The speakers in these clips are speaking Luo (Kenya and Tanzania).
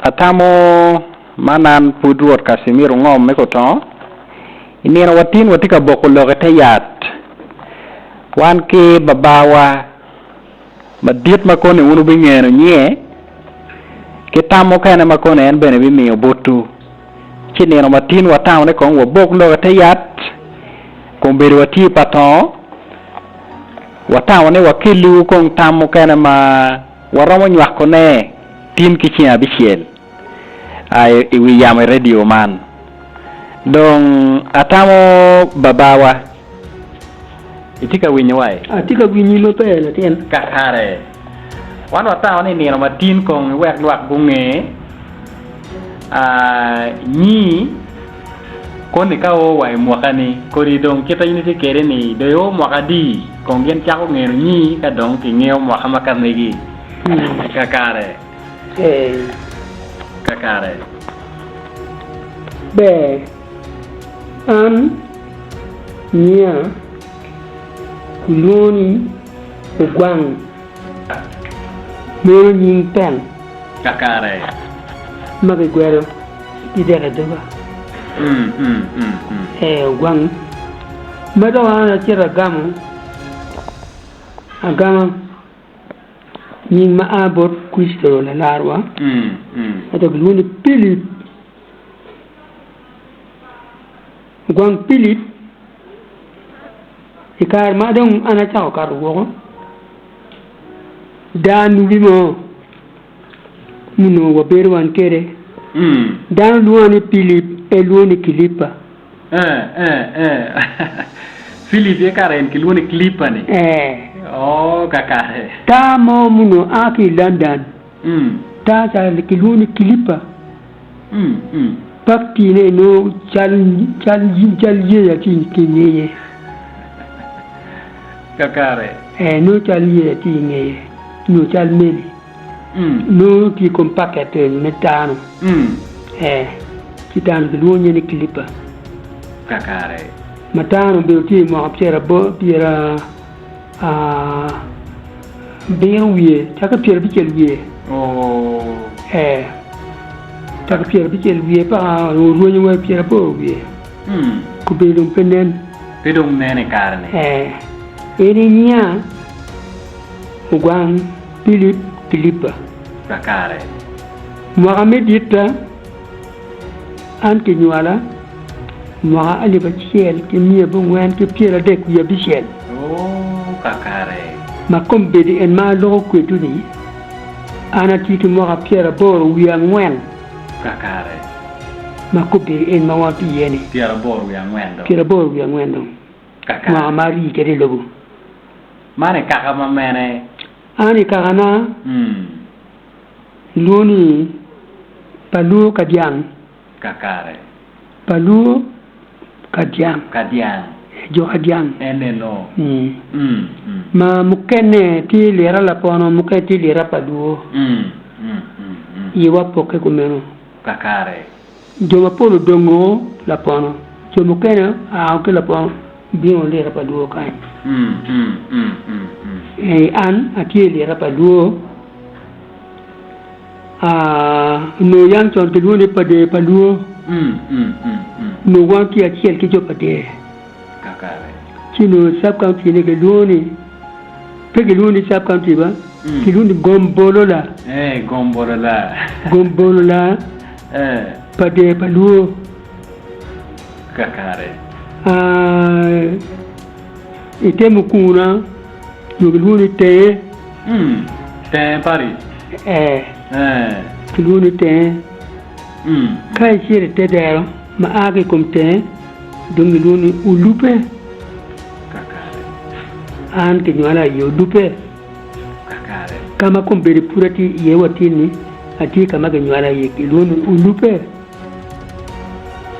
atamo manan pudruot Casimiro ngom me ko to inira watin watika boko logete yat wan ke babawa madiet makone unu bingeno nye kitamo kana makone en bene bimiyo botu chinira matin watao ne kon wo boko logete yat kombere wati paton watao ne wakilu kon tamo kana ma waramo nywakone tin kichia abichiel ai iwi yam radio man dong atamo babawa itika winyi wai atika winyi mapela ten kakare wan watao ni nino matin kong wek luak bunge nyi koni ka o wai mwakani kori dong kita unity kere ni doyo mwakadi kong gen chako ngeno nyi ka dong ki ngeo mwakama karnegi kakare kakare be an nya kuloni gwang mero nying pen kakare mage gwero idere doba gwang mado ana tira gamu agama nying ma abot kwistoro la larwa ato gluni Philip gwang Philip ikar madong ana chao karugo dan wimo muno waberwan kere dan luani Philip luani Kilipa Philip ye karen luani Kilipa ni oh kakare ta mo muno aki London ta sa luani Kilipa pakti ne no chal ye ya kinye kakare no chal ye ya kinye no chal meli no ti compacte metano kitano luani Kilipa kakare matano be ti mo apsera bo pira benwie taka pira bikel wie taka pira bikel wie pa ruonyo wa pira bo wie ku be dum penen pedong nene karne eni nya gwang Philipa kakare Mohamed Ita anke nyala ma ali ba ciel ke mi ba wen ke pira de ku ya bichel kakare ma kombe de en ma lo ko tuni ana titi mo ga pira bor wi an wen kakare ma ko be en ma wa pi yene pira bor wi an wen do pira bor wi an wen do kakare ma mari ke de logo mane kaka ma mene ani karana loni palu kadian kakare palu kadian jo kadian eneno ma mukene ti lera la pono mukene ti lera palu iwa poke kumeno kakare jo ma polo dongo la pono jo mukene a ke la pono bion lera palu kai an ati lera palu no yang chon ke lu ne pade palu no wan ki achiel ki jopade kakare chino sub county ne ke luni pe ke luni sub county ba ki luni gombolola pade palu kakare ite mukuna no ke luni te pari ki luni te kai sire te dero ma age komte dongi luni ulupe kakare an ke nyala yo dupe kakare kama kombere purati yewatini ati kama ke nyala ye luni ulupe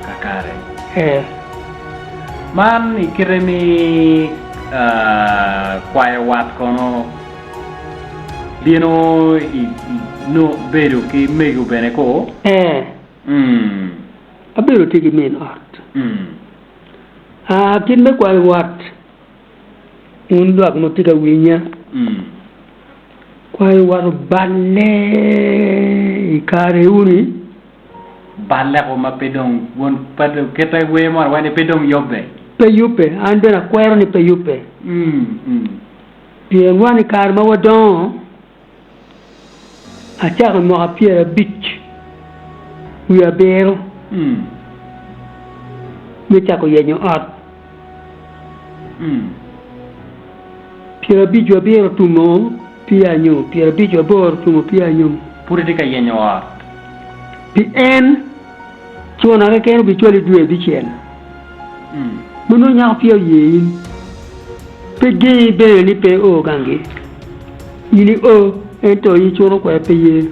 kakare man ikiremi kwaya wat kono dino no beru ki megu bene ko abero tigi min art kin me kwai wat un luak no tiga winya Quay war balle ikare uni. Balle ko ma pedong won pad keta we mo wani pedong yobbe. Peyupe ande na kwero ni peyupe. Bien wani kar ma wadon. Achar mo a pierre beach. We are bero. Me chako yenyo art. Pierre beach we bero tumo pianyo. Pierre beach we boro tumo pianyo. Politika yenyo art. Pi en chona ka ken bi choli duwe bi chen. Muno nya pio yin. Pe ge be ni pe o gange. Yini o ento yi choro kwa pe ye.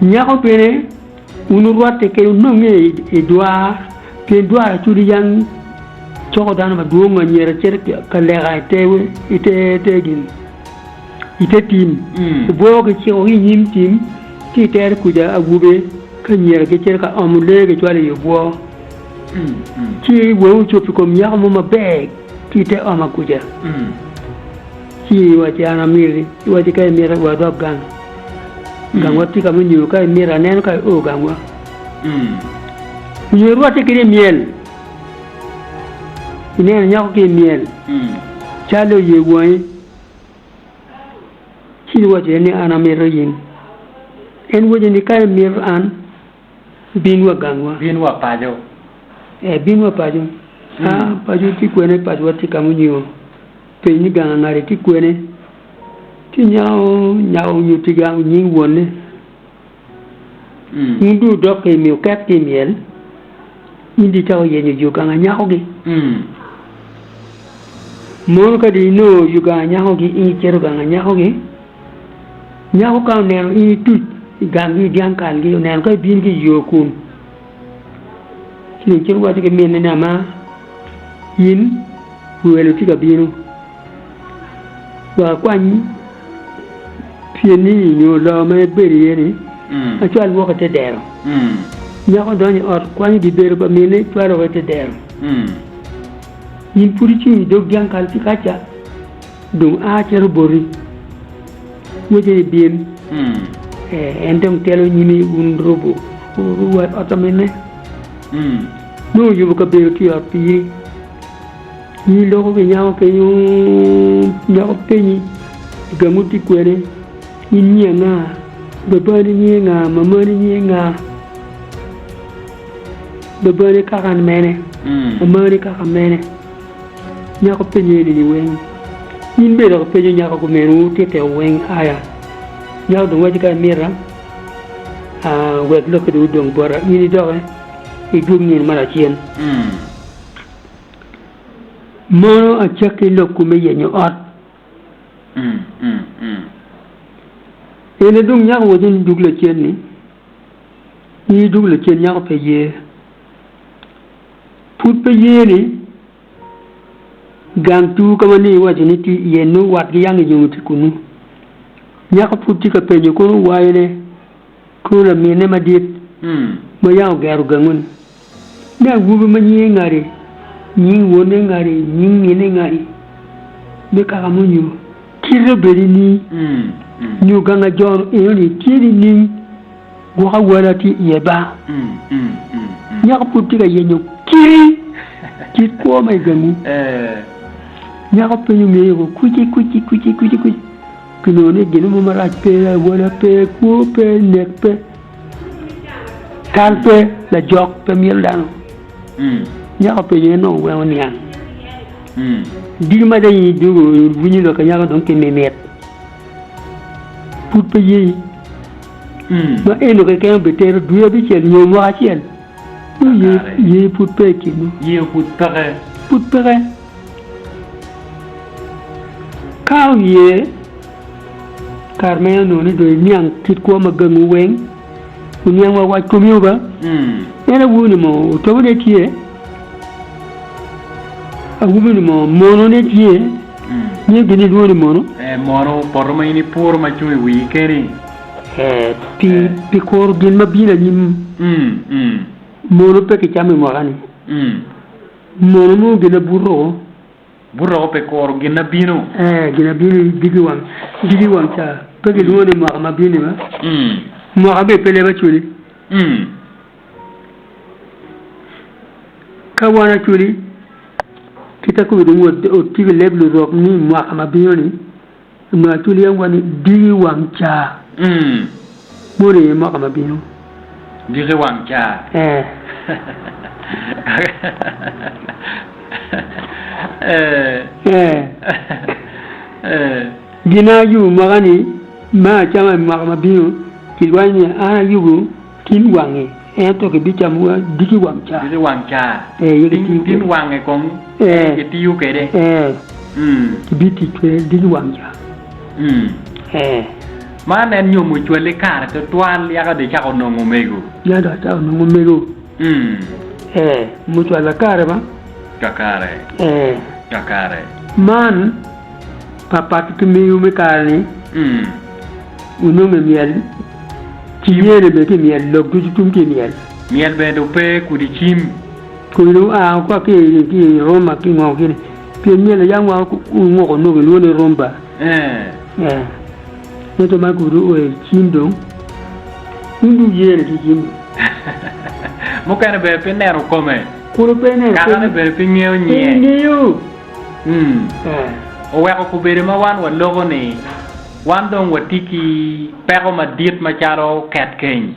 Nya ko pene unu roate ke no nge edwa pe dwa churi yang choko dana ma duo nganyere cher ka lera tewe ite tegin. Ite tim. Bo ke chi o yim tim ti ter kuja agube ka nyer ke cher ka amule ke chwale yobo. Chi wo chopi ko mya mo ma bag ti te ama kuja. Chi wa jana miri wa ti kai mira wa do gang. Gang wa ti ka munyu kai mira nen kai o gang wa. Ni ro ti kire miel. Ine nya ko ke miel. Chalo ye woi. Chi wa je ni ana mira yin. En wo je ni kai mir an binwa gangwa. Binwa pajo. Binwa pajo. Pajo ti kwene pajo ti kamunyo. Pe ni ganga ngare ti kwene. Ti nyao nyu ti gang nyi wonne. Ndu dokke mi kat ti miel. Indi taw yenyu yu ganga nyao gi. Mon ka di no yu ganga nyao gi i cheru ganga nyao gi. Nyao ka nero i tut gangi diang kan gi nen ka bin gi yokun. Ni cheru wa ti ke men na ma yin welo ti ka binu. Wa kwani pieni nyo lo me beri yeri. A chal wo ka te dero. Nya ko doni or kwani di beri ba mene twalo ka te dero. Yin puri chi do diang kan ti kacha. Dung a cheru bori. Wo je bien. Endem telo nyimi un robo. Ruat otamene. No yubu ka beri ti api. Ni loko ke nyao ke nyao pe ni gamuti kwere ni nga babani ni nga mamani ni nga babani ka kan mene mamani ka kan mene nyao pe ni wen ni be do pe nyao ko menu te wen aya nyao do waji ka mira wet lo ko do dong bora ni do e dum ni mara chien Mono a chaki lokume yenyo ot. Ene dung nyak wajin dugle chen ni. Ni dugle chen nyak pe ye. Put pe ye ni. Gang tu kama ni wajin ti yenu wat ki yang yung ti kunu. Nyak put ti ka pe nyo kunu waile. Kula mene madit. Mo yang garu gangun. Na wubu manyi ngari. Nying wone ngari, nying mine ngari. Me kakamunyu. Kire beri ni. Nyu ganga jor eoni kiri ni. Waka wala ti yeba. Nyaka puti ka yenyo kiri. Kiri kwa mai gamu. Nyaka penyu meyego kuchi. Kinone genu mamaraj pe, wala pe, kuo pe, nek pe. Kan pe, la jok pe miel dano. Nyaka pe yeno wewe niang. Digma da yi dugo bunyi lo ka nyaka don ke memet. Put pe yi. Ma eno ke ken betero duya bi chel nyomo a chel. Ye put pe kinu. Ye put pere. Put pere. Kao ye Carmen no ni do niang kit ko ma gangu weng. Niang wa kumyo ba? Ena wuni mo to de tie. Agubini mo mono ne tie. Ni gini duoni mono. Mono porma ini pur ma chui weekend. Pi kor gin ma bina nim. Mono pe ke chame mo gani. Mono mo gina burro. burro pe kor ginabino ginabino digi wang cha pege duone ma bini ba mo abe pele ba chuli kawana chuli kita ko do o tibe leblu rock ni mo ma bini ni ma chuli yang wani digi wang cha muri mo ma bini digi wang cha gina yu magani ma chama ma bino kilwani ana yugo kin wangi to ke bichamu digi wangcha kin wange kong ti yu kede biti ke digi wangcha ma nen nyu mu chwele kar to twan ya ga de cha no ngomego ya da ta no ngomego mu chwele kar ba kakare man papa kimiyu me karni uno me miel kiyere be ke miel log du tum ke miel be do pe ku di chim ku do a ko ke roma ki ngo ke pe miel ya ngwa ku ngo ko no be lo ne romba ne to ma ku do e chim do ndu yere ki chim mo kana be pe nero come ku pe ne kana be pe ngeo nye o wa ko bere ma wan logo ni wan dong watiki pero ma dit ma charo ket ken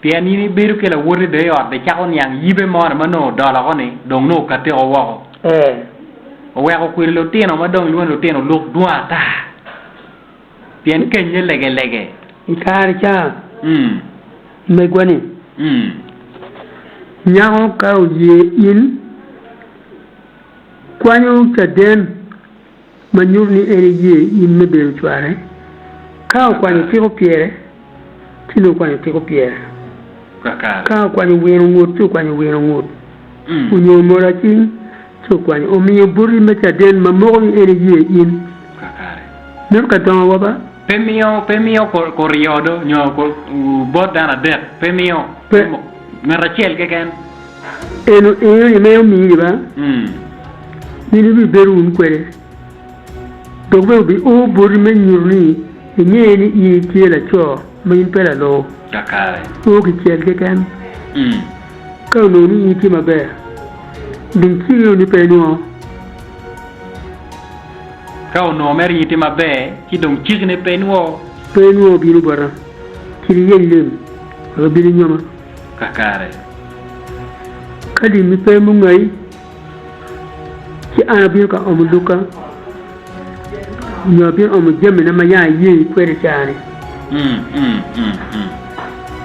piani ni biru ke la wori de yor de chakon yang yibe mo ma no dala ko ni dong no kate o wa o wa ko lo tino ma dong lo tino luk dua ta pian ken ye lege ikar cha me gwani nyaho ka o ye in kwanyo ka den manyurni erije in mebe chware ka kwanyo tiko piere tino kwanyo tiko piere ka kwanyo weno ngot to kwanyo weno ngot unyo mora tin to kwanyo o mi buri mecha den mamoni erije in nem ka tama waba pemio corriodo nyo ko bodana de pemio ngarachel keken eno me mi ba ni bi beru kwere dogbe bi o bori me nyurni ni i tiela cho min pela lo kakare o ki tiel ke kan ka no ni ti mabe din ti ni pe no ka no meri ti mabe ki dong ti ne pe no bi no bara ti yellem ro bi nyoma kakare kadi mi pe mu ngai ki ana bi ka omuluka nyo bi omu jemme na ma ya yi kwere chani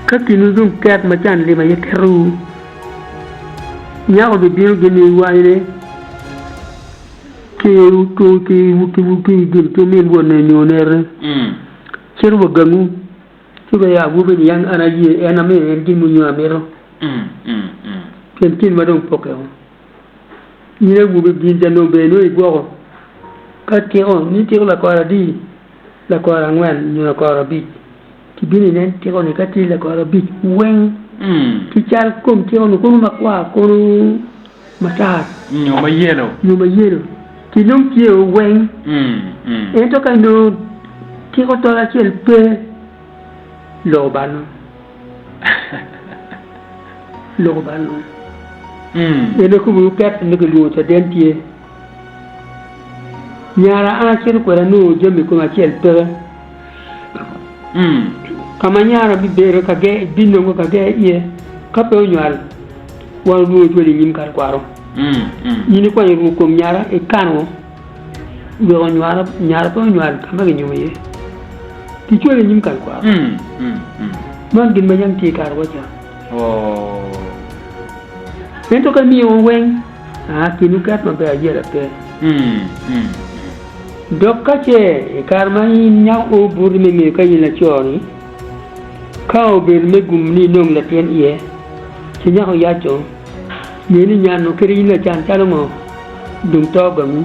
ka kinu dun kat ma chan le ma yekru nya o bi gini waire ke wuki gim to min wonne nyonere chiru gamu tuba ya bube yang ana yi ena me ergi mu nyo amero ken ma don pokeo ni le bube bi jano be no igwo ka tiro ni tiro la kora di la kora ngwan ni la kora bi ti bini nen tiro ni ka ti la kora bi wen ti chal kom tiro no ko ma kwa ko matar no ma yelo ti non ki o wen e to ka no tiro to la chel pe lo bano e no ko bu pet ne ko lu ta dentie nyara akir ko la no jemi ko ngachel pe kama nyara bi bere ka ge binno ko ka ge ye ka pe nyal wa no jodi nyim kar kwaro ni ko yiru ko nyara e kanu be on nyara to nyal kama ge nyuye ti jodi nyim kar kwaro man gin ma yang ti kar wa ja to ka mi o wen kinu kat ma be ajela pe dokka che karma nya o buri me ka yin la choni ka o ber me gumni nong la ten ie che nya ho ya cho ni nya no kri la chan cha mo dum to gam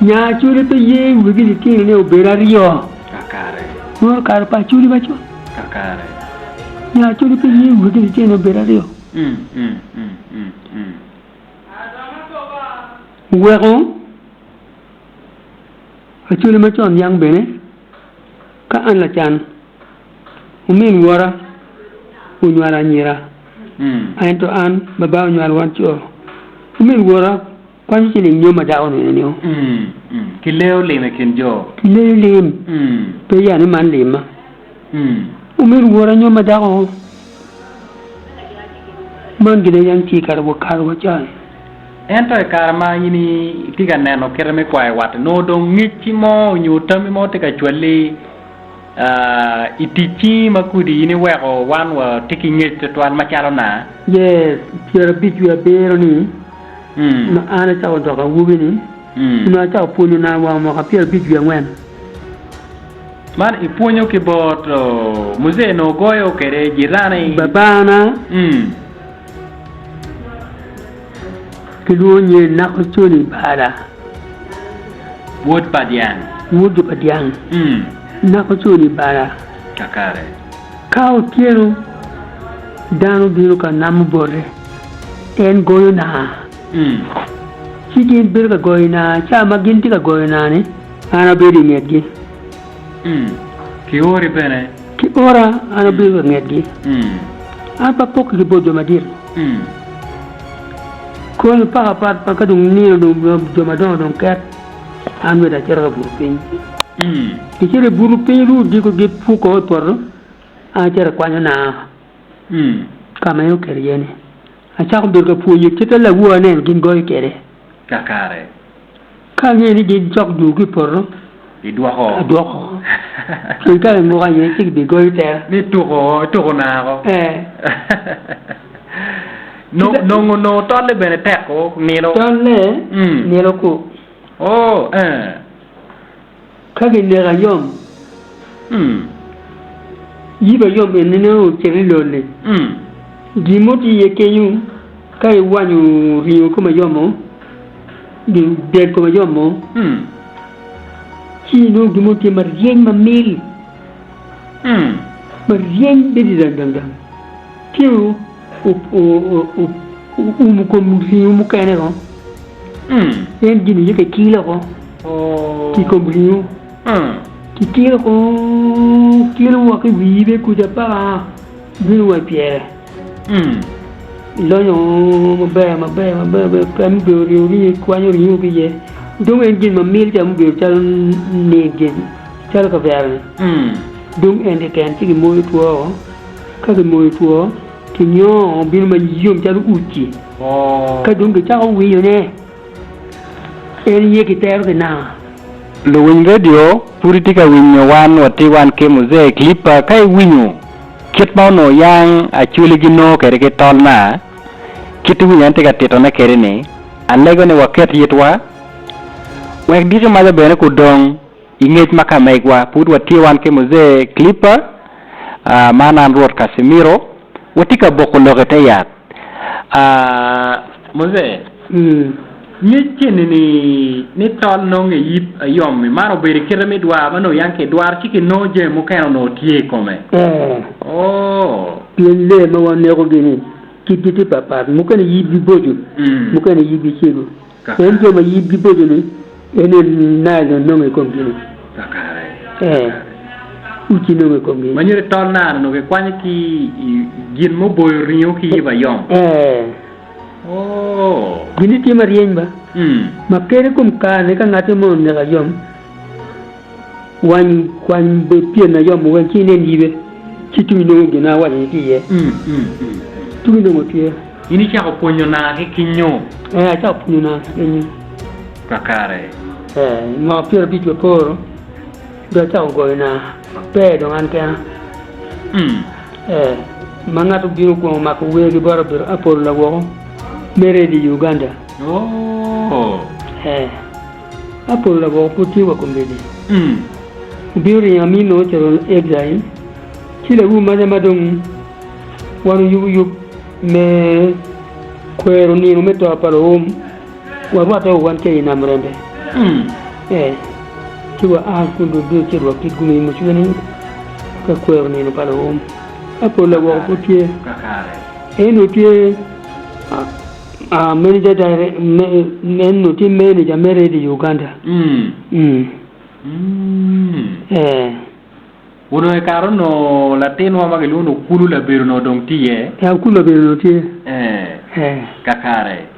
nya churi pe ye wi gi ti ne o berario kakare mo kar pa churi ba cho kakare nya churi pe ye wi gi ti ne berario wego achule ma chon yang bene ka an la chan umin wara unwara nyira aento an baba unwar wan cho umin wara kwan chini nyoma da onu ne o kileo le me kenjo kileo le pe ya ni man le ma umin wara nyoma da o man gide yang ti karbo chan ento e karma yini tiga neno kereme kwa wat no do ngichi mo nyutami mo te ka chwali itichi makudi yini wego wan wa tiki ngit twan machalo na yes tiara bitu ya bero ni na ana cha ndo ka wubi ni na cha punyu na wa mo ka tiara bitu ya ngwen man ipunyo ke bot muze no goyo kere jirani babana kilonye na ochoni bala wod padian na ochoni bala kakare kao tiero dano dino ka namu bore en goyo na chigin berga goyo na cha maginti ka goyo na ni ana beri ngedgi ki ori bene ki ora ana beri ngedgi apa pok ki bodo madir kon pa ka dung ni do jomadon don kat an weda cerga buru pin ti cere buru pin ru di ko ge fu ko tor a cere kwanya na kama yo keriyene a cha ko berga fu yi ti tala wo ne gin goy kere kakare ka ni ni di jok du ki por di do ho ki ka mo ga ye ti di goy ter ni to na ko no tolle bene teko nilo tolle nilo ko kage ne ga yom yiba yom ne no cheri lolle di moti ye kenyu kai wanyu riyo ko ma yomo di der ko ma yomo chi no di moti mar yen ma mil mar yen de di dang tiu mu kene ko en gini yeke kilo ko ki kombriu ki kilo ko kilo wa ki vive ku ja pa bilu wa piere lo yo ma be kam do ri kwa yo ri ki ye dong en gin ma mil jam be chal ne gen chal ka ver dong en de kan ti mo tuo ka de mo tuo kinyo bin ma yum cha uchi ka dung cha wi yo ne en ye ki ter na lo win radio puritika winyo wan wati wan ke muze klipa kai winyo kit ba no yang a chuli gino kere ke tolna kitu winyan te ka tetona kere ne alego ne waket yitwa wek dije ma bene ku dong ingej maka megwa pud wati wan ke muze klipa manan ruot Casimiro watika boko logete yat muze nyichi ni tol no nge yip ayom mi maro beri kirami dwa mano yanke dwar chiki no je mukeno no tie kome pielle ma wan ne ko gini kiti papa mukene yibi boju mukene yibi chiru en je ma yibi boju ni enen na no nge ko gini kakare uchi no nge ko gini manyere tol na no ke kwanye ki gin mo boy riyo ki ba yom gini ti marien ba ma kere kum ka ne ka ngate mo ne ga yom wan kwan be pie na yom wan chi ne libe chi tu no gina wa ni ti ye tu no mo ti ini cha ko ponyo na ke kinyo cha ponyo na ni kakare ma pie bi to poro da cha go na pe do an ka mangatu biru ko ma ko wegi baro bir apol la wo mere di Uganda apol la wo ko ti wa ko mbedi biru ya mi no chero exile chile wu ma ma dong wanu yu me kwero ni no meto apalo wa wa to wan ke ina mrembe tiwa a ko do chero ki gumi mo chuni ka kwero ni no palo apo la wo ko tie kakare no tie manager direct no team manager mere di Uganda. Uno e caro no latino ma che uno kulu la beru no dong tie. Kulu la beru no tie. Kakare.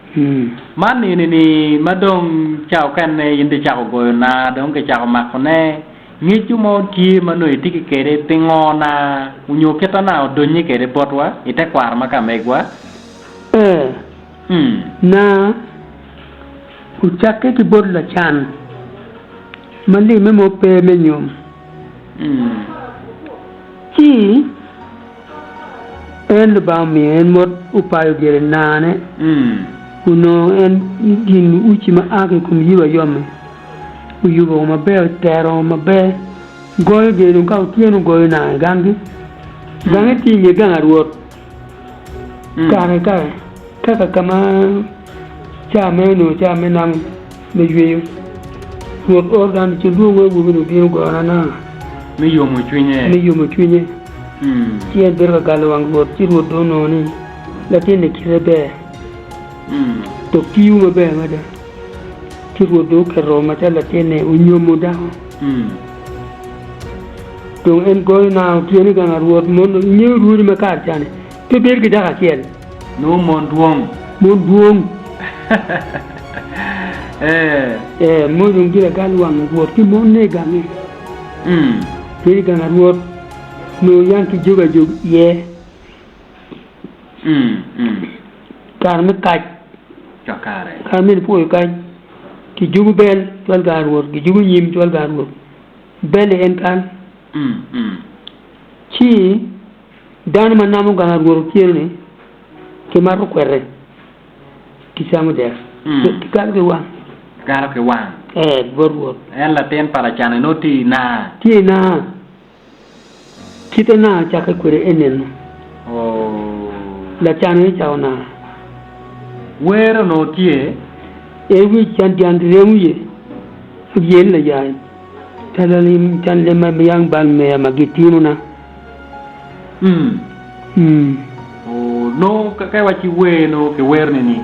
Man ni madong chao kan ne yinde chao go na dong ke chao makone. Ni chumo tie mano itiki kere tengona unyo ketana odonye kere potwa ite kwar maka megwa. Na uchake ki bod la chan. Mali memo pe menyom. Ki en ba mi en mod upayo gere nane uno en din uchi ma ake kum yiwa yome uyuba ma be tero ma be goyo gere ka tienu goyo na gangi ti ye ganga ruot kare kama cha menam me yeyo ruot organ ci duwo bu bi go na mi yomo chunye Tia berga galwang bot ci ro do noni la tene kirebe to kiu ma be ma da ci ro do ke ro ma ta la tene unyomo da to en go na tiene ga na ro mon ni ru ma ka tane te berga da ka kel no mon duong mo dum gira galwang bot ki mon ne ga ni te ga na ro no yanki juga ye karme kaj chakare karme po kaj ki jugu bel tol garwor ki jugu yim tol garwor bel en kan ci dan man namu garwor kirne ke maru kwere ki samu der ki kalge wa garo ke wa borwor en la ten para chane noti na kita na chaka kwere enen la chane chauna wero no tie wi chantian remuye yel la yaay talalim chanle ma yang bal me magitinu na no ka wa ci we no ke werne ni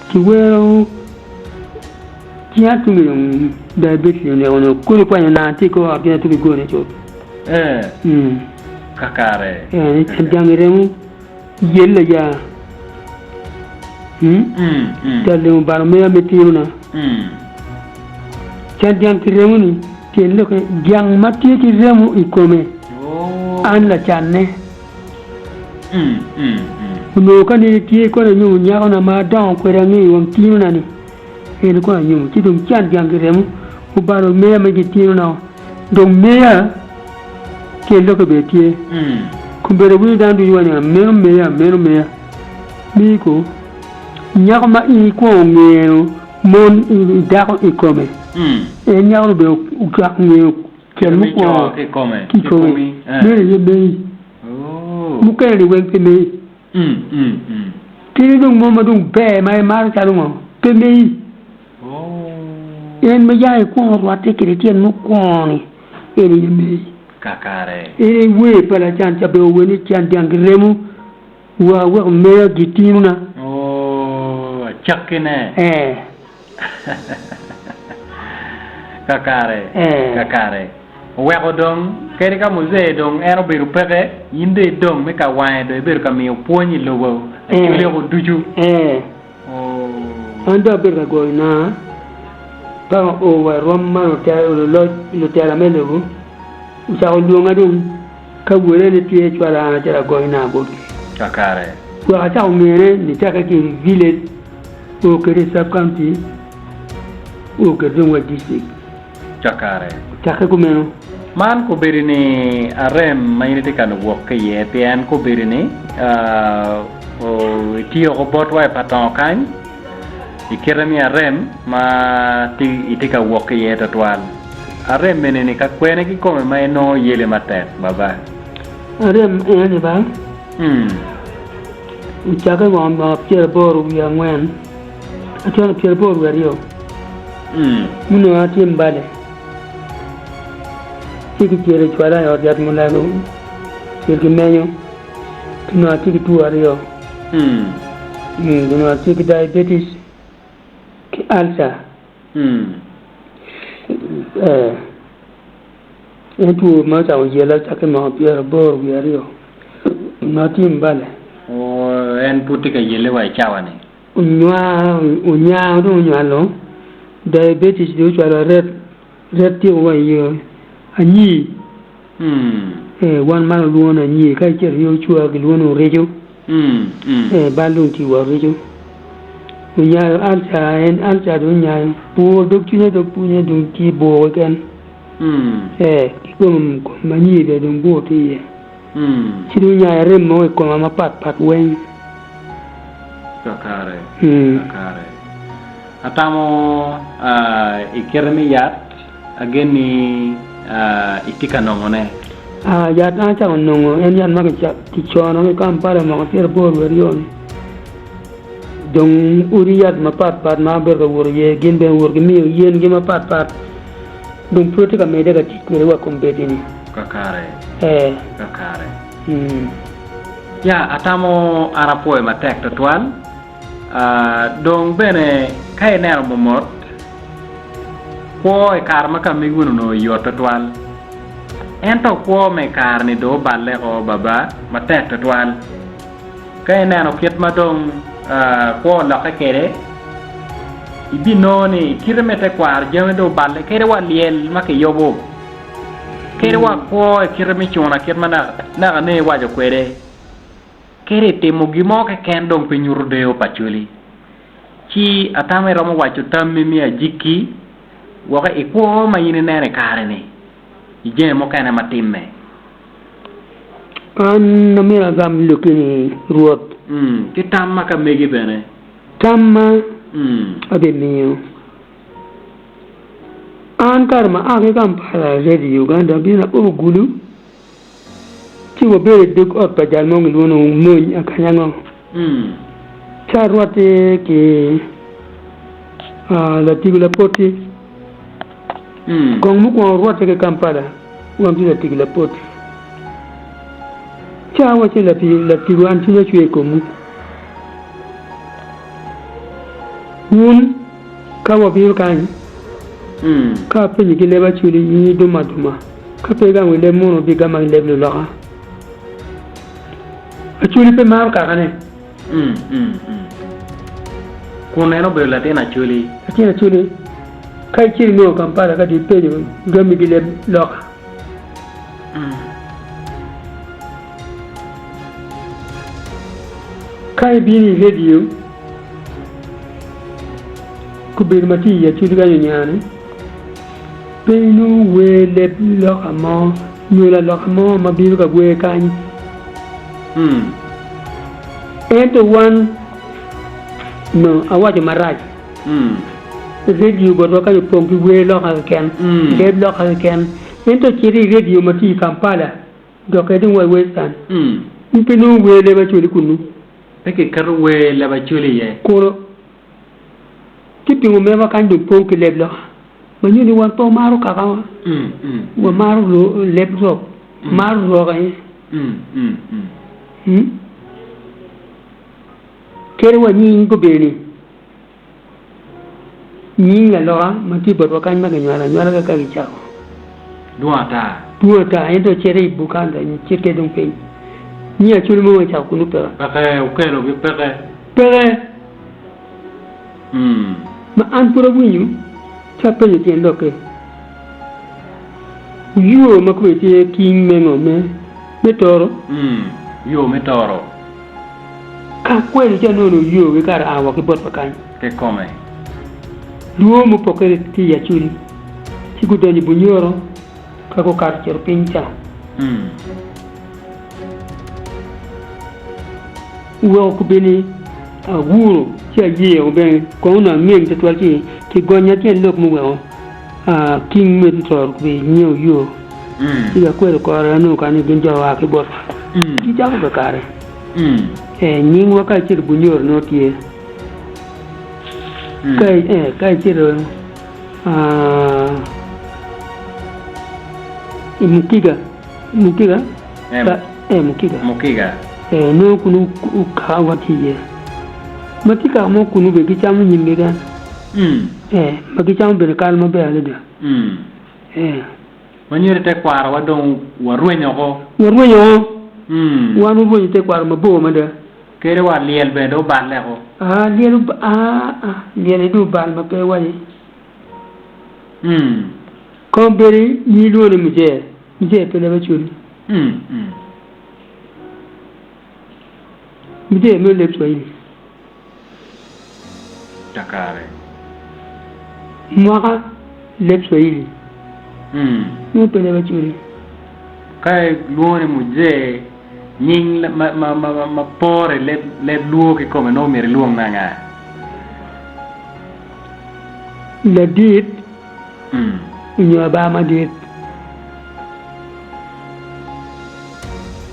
ki wero kia tumi diabetes ne ono kuri kwa na ti ko akina tu go ne cho kakare ni chanjangiremu yella ya tale bar me ametiru na chanjangiremu ni kendo ko gyang mati ki remu ikome an la channe no kani ki ko na nyu nya na ma don ko rangi won tinu na ni en ko nyu ti dum chan jangiremu ubaro me ma gi tinu na donc meya kendo ko be tie kumbere bu dan du wani meya mi ko nyama i ko ngero mon i da ko ikome e nyawro be uka ngero kelmu ko ki ko mi ye be mu kere wen pe me ti dum mo ma dum be mai mar ta dum pe me en me yaay ko roate kire tien mu ko ni eri me kakare eri we pala chan cha be woni chan diang remu wa me gitina chakene kakare weko dong keri ka muze dong ero beru peke yinde dong me ka wae do beru ka mi oponi logo akile ko duju anda beru go na pa o wa romma no ta lo ta melo sa o lunga dum ka wele ne tie chwala na ta go na bo kakare wa ta o mere ni ta ka ki village o kere sub county o ke dum wa district kakare ta ka ko meno man ko berini arem mayite kan wok ye pian ko berini o tio ko botwa paton kan ikirami arem ma ti itika wok ye tatwan arem menene ka kwene ki come mai no yele mater baba arem ene ba uchaka wa ma pier boru ya ngwen atona pier boru ya rio muno ati mbale tiki kere chwala ya diat mulano tiki menyo tino tiki tu ario guna tik diabetes ki ulcer entu ma sa yela tak ma pier bor wiario natim bale en putika yele wa chawane unya do nyalo diabetes do chara red ti wa yo anyi wan ma luon anyi ka cher yo chua gi luon rejo balun ti wa rejo unya alta do nya po do kinye do punye do ti bo ken kum mani de do bo ti chidu nya rem mo ko ma pat wen kakare atamo ikirmiyat ageni itika nongone ya ta cha nongo en yan ma cha ti chono ke kam para ma ter bor verion dong uriyat ma pat ma ber ga wor ye gen ben wor mi yen ge ma pat dong protika me daga ti ko wa kompetini kakare kakare ya atamo arapoe matek tatuan dong bene kai nero momot ko e karma ka miguno no yot tatuan ento ko me karni do balle o baba matek tatuan kai nero kit madong ko la ka kere ibinoni kirmete kwar jame do balle kere wa liel make yobo kere wa ko kirmi chona kirmana na ne wajo kwere kere temo gimo ke kendong pinyurde o pachuli chi atame romo wacho tammi mi ajiki waka iko ma yine nene kare ne ije mo kana matimme an namira gam lukini ruot ti tamma ka megi bene tamma ade miyo an karma ake kam para redi Uganda bina ko gulu ti wo bere duk ot pa jalmo ngi wono moñ akanyango charwate ke la tigla poti gong mu ko rote ke Kampala wam ti la tigla poti chawa ti la tigwan ti la chwe ko mu wun ka wo bi kan ka pe ni le ba chuli ni duma ka pe ga wele mono bi ga ma le lo la achuli pe mar ka kane kuneno be la tena chuli kai chiri no Kampala ka di pe gami gile loka kai bini radio kubir mati ya chuli ga nyane pe no wele loka mo nula loka mo mabiru ka gwe kan ento one no awaje maraj radio bodo ka yo pompi we lo ka ken le lo ka ken ento chiri radio mati Kampala do ka dum we western impino we le ba chuli kunu peke kar we le ba chuli ye ko tipi mo me ba kan do pompi le lo ma ñu ni won to maru ka ka wa maru le lo maru lo ka kere wa ni ko beni ni la lo ma ti bo kan ma ga nyala ka ki chao duata ento chere bukanda ni chirke dum pe ni a chulu mo chao kunu pera o kero bi pere ma an pura winyu cha pe ni ten doke yo ma ko ti king mengo me toro yo me toro ka kweli cha no yo we kar awa ke bot pakan ke come duo mo poke ti ya chuli ti gudani bunyoro ka ko kar cher pincha wo ko beni a wuro cha ye o ben ko na mien te twalti ki gonya ti lok mu wo a king me tor ko be nyo yo ti ya kweli ko ara no kan bin jawa ke bot ti jago be kare nying wa ka cher bunyoro no tie kai cher mukiga mukiga no kunu ka wati ye matika mo kunu be kichamu nyinge gan makichamu be kalma be ale da manyere te kwara wadon warwenyo ko wanu bo te kwara mabo ma da kere wa liel be do balle ko liel do bal ma pe wani ko beri ni do le muje pe le ba churi muje me le tsoi takare moi le tsoi no pe le ba churi kai luone muje ning ma pore le luo che come no mi riluong na nga le dit nyo ba ma dit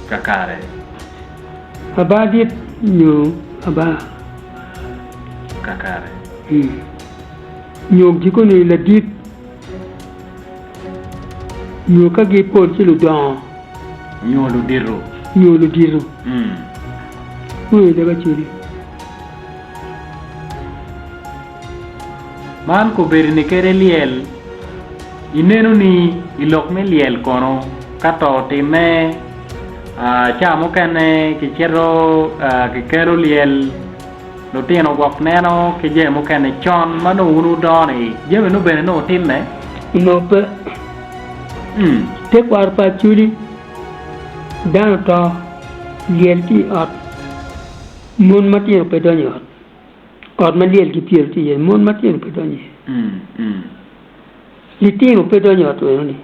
kakare aba dit nyo aba kakare nyo jiko ni le dit nyo ka gi por ci lu don nyo lu diru oui daga chiri man ko berini kere liel ineno ni ilok me liel kono kato time chamo kene kichero kikero liel lo tieno gok neno ke jemo kene chon mano unu doni jeme no bene no time no pe te kwar pa churi dan to liel ti ot mon matier pe donyo ot ma liel ki pier ti mon matier pe donyo li tiro pe donyo to ni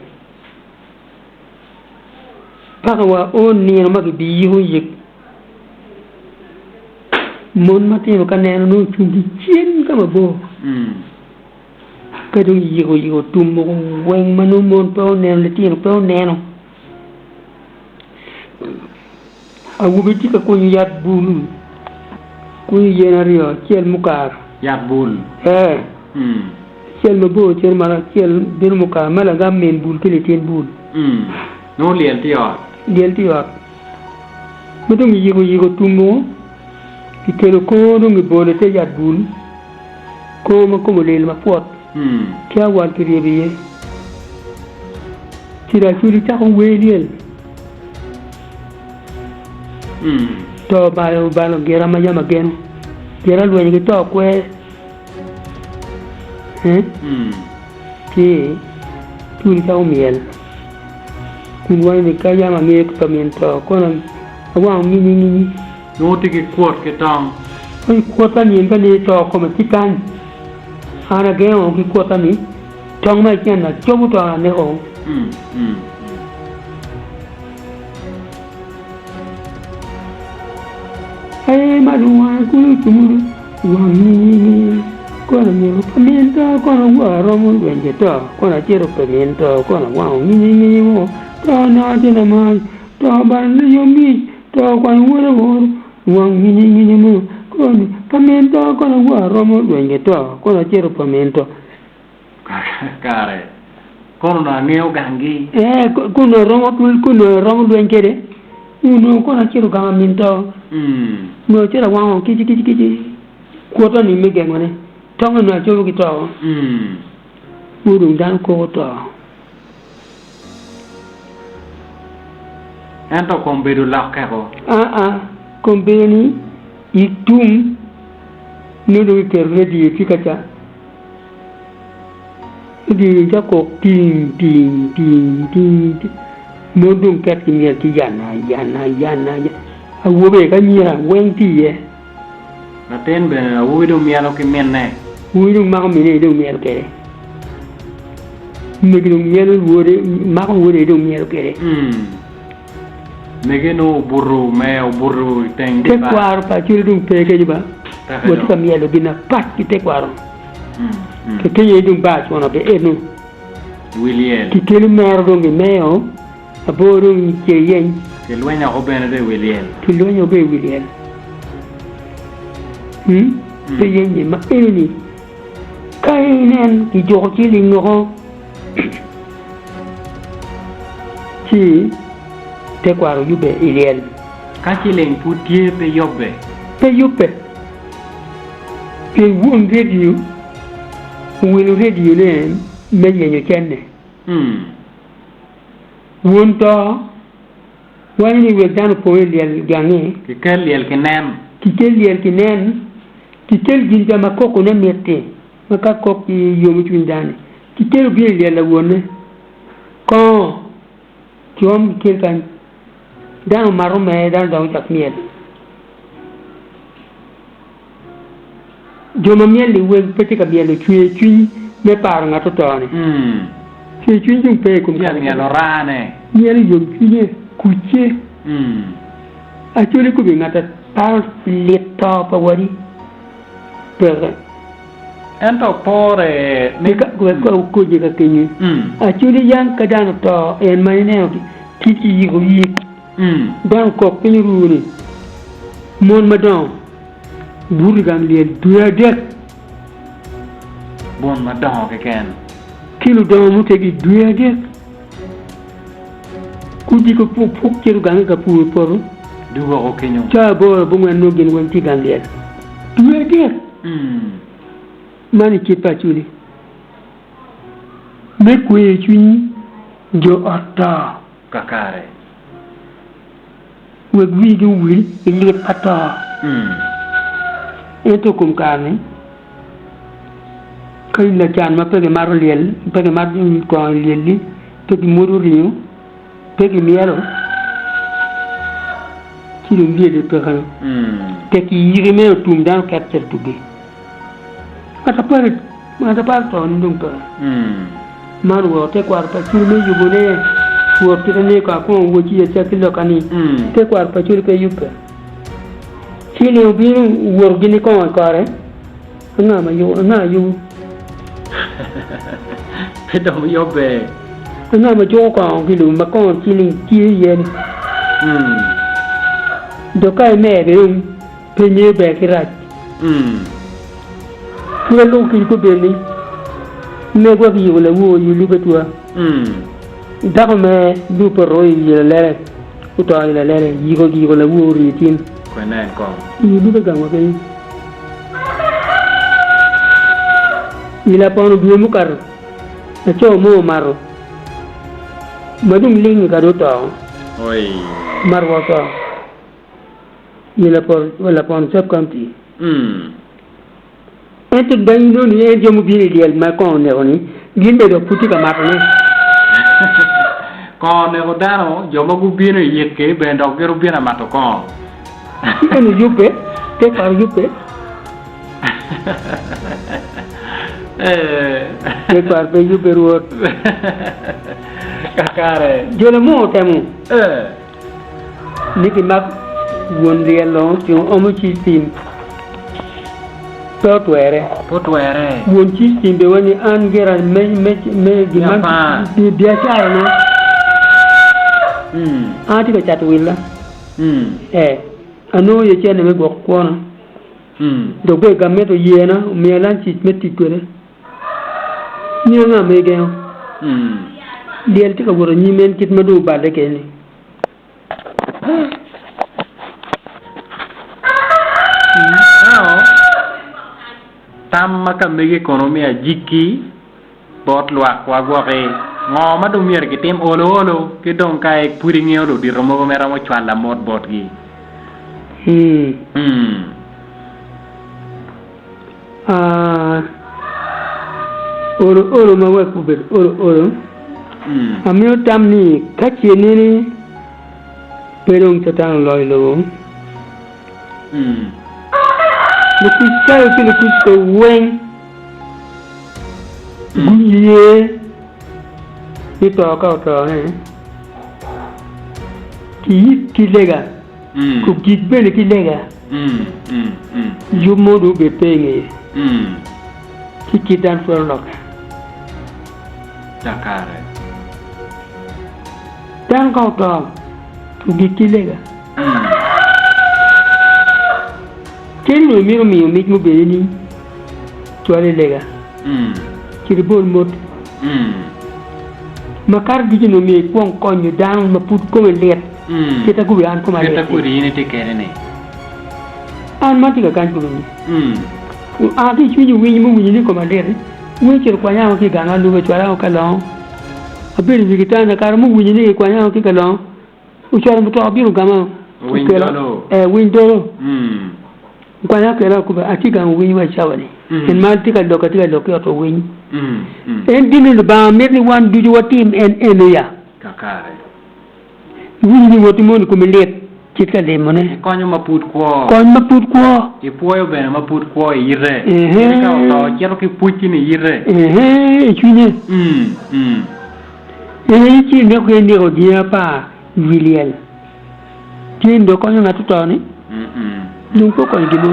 pakawa on ni ma ki bi yu yik mon matier ka ne no chundi chen ka ma bo ka do yigo tumbo wen manu mon pe ne le tiro pe ne no awubi ka ko yat bulu ko yenario ciel mukar yat bul ciel mabo ciel mara ciel bir mukar mala gam men bul kele ten bul no liel ti ot mutum yigo tumo ki kelo ko do ngi bole te yat bul ko ma ko lel ma pot kya wal ki rebe tira churi ta ko weliel to balo gera ma yama gen gera lo ni to kwe ti tu ta miel kun wa ni ka yama nge to men to kono wa ni no ti ki kwot ke tang ai kwota ni ka ni to ko ma tikan ana ge o ki kwota ni tong ma chen na chobu to ne o ai maluwa kulu tumuru wangi kono mi pamento kono wa romo wenje to kono chero pamento kono wangi wo to na tena mai to ban yomi to kwan wo wangi mo kono pamento kono wa romo wenje to kono chero pamento kare kono na neo gangi kono romo wenje de uno kono chero gaminto no chera wang kiji kwota ni mege ngone tonga na chobo kito uru dan ko to ento kombedu lakka ko kombeni itum ne do terre di fikacha di jako ting modum kat ni ki yana awube ka nyira wenti ye na ten be awubi do mialo ki menne wudu ma ko mine do mielo kere mege do mielo wude ma ko wude do mielo kere mege no burru me o burru teng te kwaro pa chiri dum peke jiba woti ka mielo bina pat ki te kwaro ke kenye dum ba chona be enu Williel ki kele mero do ngi meo aboro ngi yen ke luenya ko bene de Williel ki luenya be Williel te yen ma eni kainen ki jogo ci li ngoro ci te kwaro yube Williel Kachileng putie pe yobbe. Pe yuppe. Pe won radio. Win radio ne me yenyo chenne. Won to wani we dan ko liel gangi. Kikel liel kinem. Kikel liel kinen. Kikel ginja makoko ne mette. Makako ki yomu chundani. Kikel bi liel la wonne. Ko Jom kilkan dan marume dan daun tak miel. Jom miel li wen petika miel chui me par ngato tone. Chui jung pe kum kan miel orane. Miel yom chui kuche. A chui ku bi ngata par letta pa wari. Per Ento pore meka ko je ka kenyi. A chui yang kadang to en maine kiki yigo yik. Dan ko pini ruri. Mon madon. Buri gam liel duya dek. Bon madon keken. Kilo don mutegi duya dek. Kudi ko puk kiru gam ka pu poru. Duwa ko kenyo. Cha bo bo ngwan no gen wan ti gam liel. Duya dek. Mani ki pa chuli. Me kwe chuni jo ata kakare. We wigi wil ilit ata. Eto kum kani. Kai la chan ma pege mar liel, pege mar ko lieli, pege muru riu, pege mielo. Kilo lieli pege. Teki yiri me tum dan capture tuge. Mata par to ndung to. Maru te kwar pa churme yugone. Fuor tirane ka ko wochi ya kilo kani. Te kwar pa chur pe yupe. Kile ubiru worgini ko kare. Nga yu. Pedom yobe. Nga ma jo ko kilo ma ko kili ki yen. Dokai me be penye be kirat. Kile lu ki ko beli. Me gwa bi wala wo yu lu betwa. Dako me du peroi yele uto yele yigo la wuri tin kwenen ko yidu be gamo ke ila ponu bi mu kar na cho mo maro madum ling ka do to oi marwo to ila por wala pon sep kanti ente dangno ni e jomu bi liel ma ko ne oni ginde do puti ka matane Con ne godano jomo gubino yeke bendo ke rubina mato con. Eno yupe, te par yupe. Te par pe yupe ruot. Kakare. Jole mo temu. Niki mak won rielo ti omo ci tim. Potwere. Won ci tim be woni an gera me di man di biasa no. Ati ka chat willa. Ano ye chene me go kona. Do be gamme to yena me lan ci metti tole. Ni nga me ge. Diel ti ka woro ni men kit ma do balde keni. Tam maka mege ekonomia jiki bot luak wa gore ngoma do mier ki tem olo ki don kai puri ngelo di romo mera mo chwala mod bot gi oro ma wa kubet oro amio tam ni kachi ni perong tatang loy lo Lukus saya tu lukus ke weng, bunyi, itu kau tahu kilega, kukit beli kilega, jumodu bepengi, kikitan forlok, Jakare, dan kau tahu, kukit kilega. Kelo miro mu beni tuale lega kiribol mot makar digi no mi kon konyo dan ma put ko let kita ku an kuma kita ku ri ni te kere ne an ma ti ka kan ku ni a ti chi wi mu wi ni ko ma le wi chi ko nya ki ga na lu be chwa ka lo a bi ri ki ta na ka mu wi ni ko nya ki ka lo u chwa mu to bi ru ga ma window ko nya ka ko ba ati ga wi wa cha wa ni en ma ti ka do ka to wi en dinu ba mer ni wan du wa tim en ya kakare wini woti mon ko mi let ci ka le mone ko ñu ma put ko e poyo ben ma put ko yire e ka to jero ki puti ni yire e chune e ci ne ko ndi ko dia pa William ti ndo ko ñu na to ni ñu ko ko gido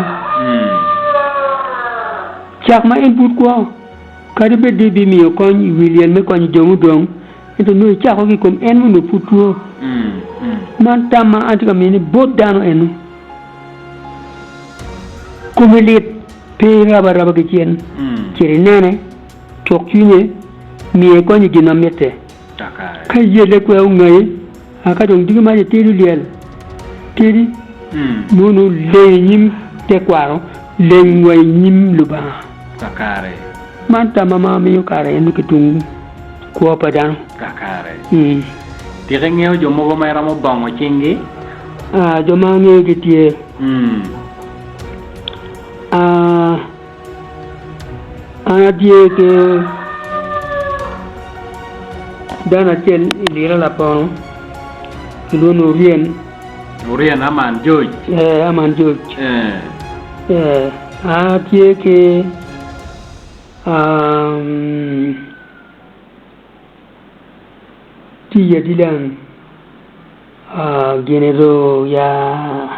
chak ma en put ko ka de be de bi mi ko William me ko ñu jomu dong ito no cha ko ki kom en mo no putu man tama antika mini bot dano enu kumelit pe raba ki chien kiri nene chok chune mi ko ni gina mete kai yele ko ngai aka dong digi ma tiri liel tiri mono le nyim te kwaro le ngwai nyim luba kakare man tama ma mi yo kare enu kitung ko padano kakare tire ngeo jo mo ma ramo bango chingi jo ma ngeo kitie ana die ke dana chen lira la pon luno rien aman joj aman joj a die ke tiya dilang genero ya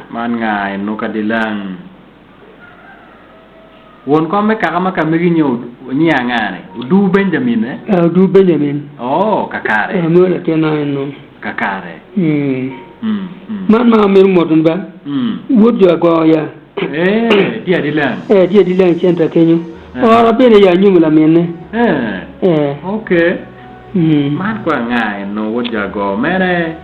man nga no ka dilang won ko me ka ma ka mi ñew ñi ngane du Benjamin du Benjamin oh kakare mo la tena no kakare man ma mer modun ba wodo go ya dia dilang dia dilang senta kenyu ora bene ya nyum la menne okay man kwa ngai no woja go mere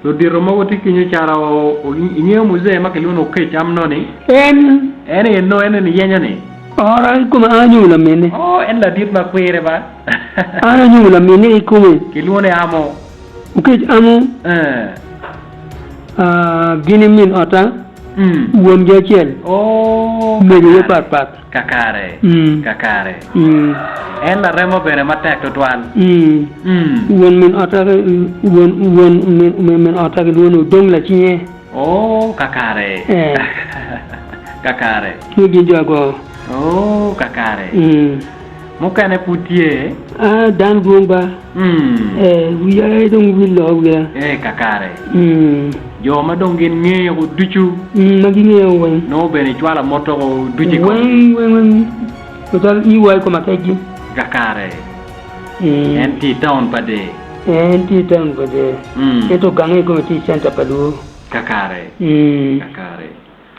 lo diro mo woti kinyo chara o inyo muze ma kelu no ke cham no ni ene ni yenyo ni ora kuma anyu la mene en la dit ma kwere ba anyu la mene kuma kelu ne amo ke amo gini min ota won je chel me je pat kakare en la remo bene matek to twal won min ota won min ota won dong la ci kakare kakare ko gi jogo kakare mo kane putie dan bomba wi ay dong wi lo wi kakare yo ma dongin ngeyo duchu magi ngeyo wen no bene twala moto ko duchi ko wen to dal i way ko makegi kakare enti town pade eto gange ko ti senta padu kakare kakare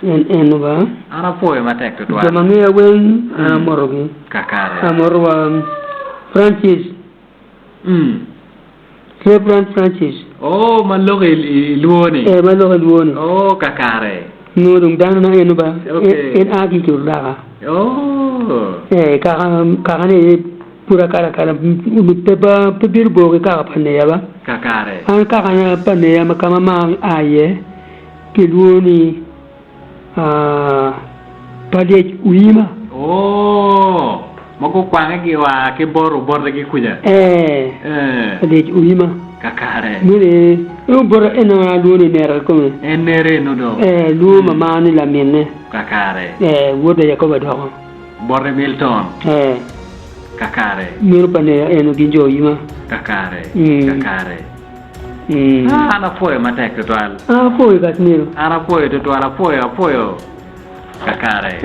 en ba ara foe matek to twala ma ngeyo wen morogi kakare amorwa Francis Reverend Francis maloge luone maloge luone kakare no dum dan na enu ba en agi to daga ka ne pura kala te ba pibir bo ka pa ne ya ba kakare an ka na pa ne ya ma kama ma aye ke luoni pade uima mako kwanga ki wa ke boro ki kuja pade uima kakare mire boro ena luoni nera ko nere no do lu mama ni la menne kakare wodo ya ko ba do borre Milton kakare miro pane eno ginjo yima kakare ana foe matek to al foe kat miro ana foe to al foe kakare